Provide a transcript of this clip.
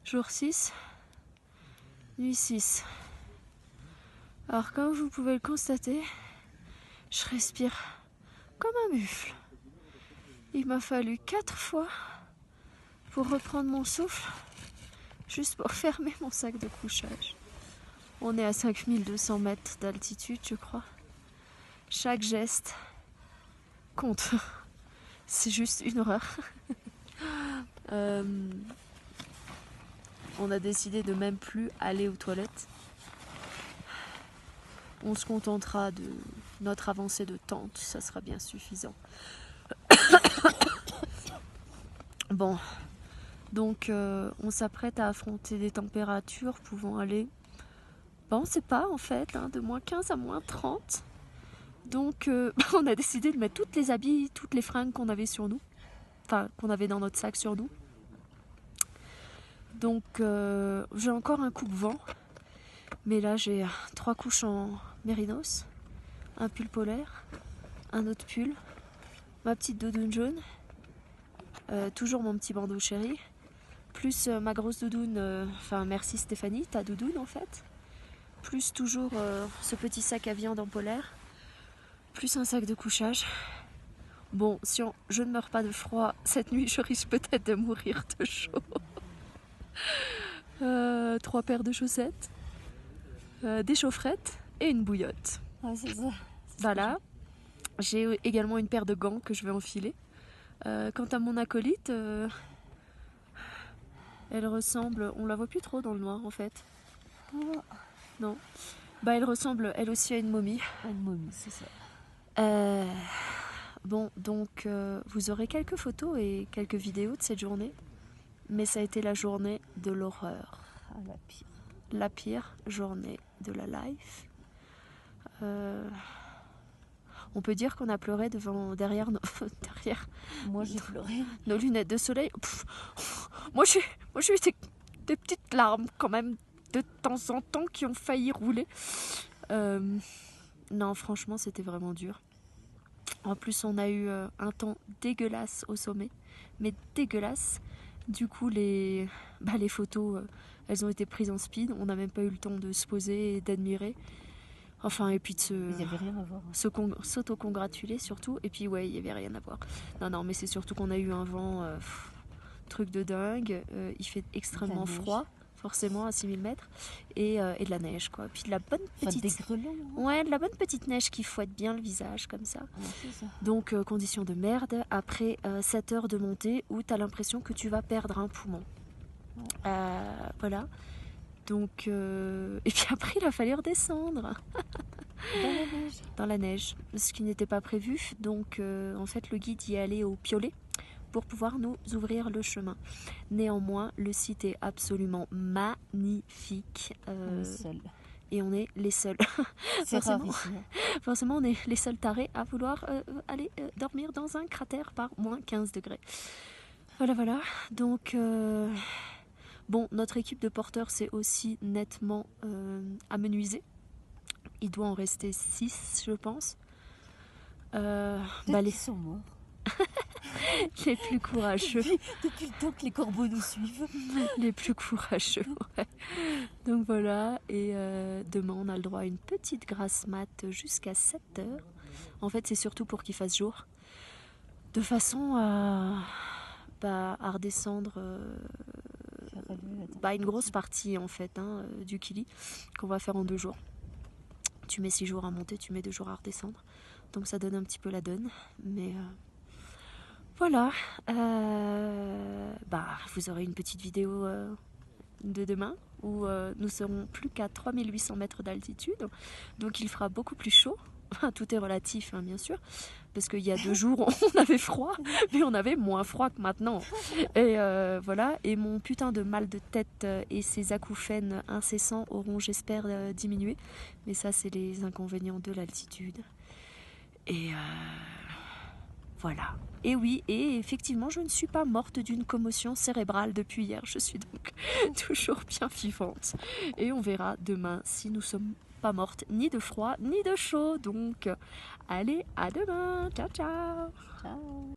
Jour 6, nuit 6. Alors comme vous pouvez le constater, je respire comme un buffle. Il m'a fallu 4 fois pour reprendre mon souffle, juste pour fermer mon sac de couchage. On est à 5200 mètres d'altitude, je crois. Chaque geste compte. C'est juste une horreur. On a décidé de même plus aller aux toilettes. On se contentera de notre avancée de tente, ça sera bien suffisant. Bon, donc on s'apprête à affronter des températures pouvant aller, on ne sait pas en fait, de moins 15 à moins 30. Donc on a décidé de mettre toutes les habits, toutes les fringues qu'on avait sur nous, enfin qu'on avait dans notre sac sur nous. Donc j'ai encore un coupe-vent, mais là j'ai 3 couches en mérinos, un pull polaire, un autre pull, ma petite doudoune jaune, toujours mon petit bandeau chéri, plus ma grosse doudoune, merci Stéphanie, ta doudoune en fait, plus toujours ce petit sac à viande en polaire, plus un sac de couchage. Bon, si je ne meurs pas de froid cette nuit, je risque peut-être de mourir de chaud. 3 paires de chaussettes, des chaufferettes et une bouillotte. Ah, c'est ça. Voilà. J'ai également une paire de gants que je vais enfiler. Quant à mon acolyte, elle ressemble... On la voit plus trop dans le noir en fait. Oh. Non. Elle ressemble elle aussi à une momie. Une momie, c'est ça. Bon, donc vous aurez quelques photos et quelques vidéos de cette journée. Mais ça a été la journée de l'horreur. Ah, la pire. La pire journée de la life. On peut dire qu'on a pleuré derrière Moi j'ai pleuré. Nos lunettes de soleil. Moi j'ai eu des petites larmes quand même de temps en temps qui ont failli rouler. Non, franchement, c'était vraiment dur. En plus, on a eu un temps dégueulasse au sommet, mais dégueulasse. Du coup, les photos, elles ont été prises en speed. On n'a même pas eu le temps de se poser et d'admirer. Enfin, et puis de il n'y avait rien à voir. S'auto-congratuler surtout. Et puis, ouais, il n'y avait rien à voir. Non, mais c'est surtout qu'on a eu un vent, truc de dingue. Il fait extrêmement froid, forcément, à 6000 mètres. Et de la neige, quoi. Puis de la bonne petite... des grelons, hein. Ouais, de la bonne petite neige qui fouette bien le visage, comme ça. Ouais, c'est ça. Donc, condition de merde. Après 7 heures de montée où tu as l'impression que tu vas perdre un poumon. Ouais. Voilà. Donc, et puis après, il a fallu redescendre. Dans la neige, ce qui n'était pas prévu. Donc, en fait, le guide y est allé au piolet pour pouvoir nous ouvrir le chemin. Néanmoins, le site est absolument magnifique. Et on est les seuls. C'est forcément, on est les seuls tarés à vouloir aller dormir dans un cratère par moins 15 degrés. Voilà. Donc... Bon, notre équipe de porteurs s'est aussi nettement amenuisée. Il doit en rester 6, je pense. Ils sont morts. Les plus courageux. Depuis le temps que les corbeaux nous suivent. Les plus courageux, ouais. Donc voilà, et demain on a le droit à une petite grasse mat jusqu'à 7 heures. En fait, c'est surtout pour qu'il fasse jour. De façon à redescendre... une grosse partie en fait du Kili qu'on va faire en 2 jours. Tu mets 6 jours à monter, tu mets 2 jours à redescendre. Donc ça donne un petit peu la donne. Mais voilà. Vous aurez une petite vidéo de demain où nous serons plus qu'à 3800 mètres d'altitude. Donc il fera beaucoup plus chaud. Tout est relatif, bien sûr, parce qu'il y a 2 jours on avait froid, mais on avait moins froid que maintenant. Et voilà, et mon putain de mal de tête et ces acouphènes incessants auront, j'espère, diminué. Mais ça, c'est les inconvénients de l'altitude. Et voilà. Et oui, et effectivement, je ne suis pas morte d'une commotion cérébrale depuis hier. Je suis donc toujours bien vivante. Et on verra demain si nous sommes pas morte ni de froid ni de chaud. Donc, allez, à demain. Ciao, ciao. Ciao.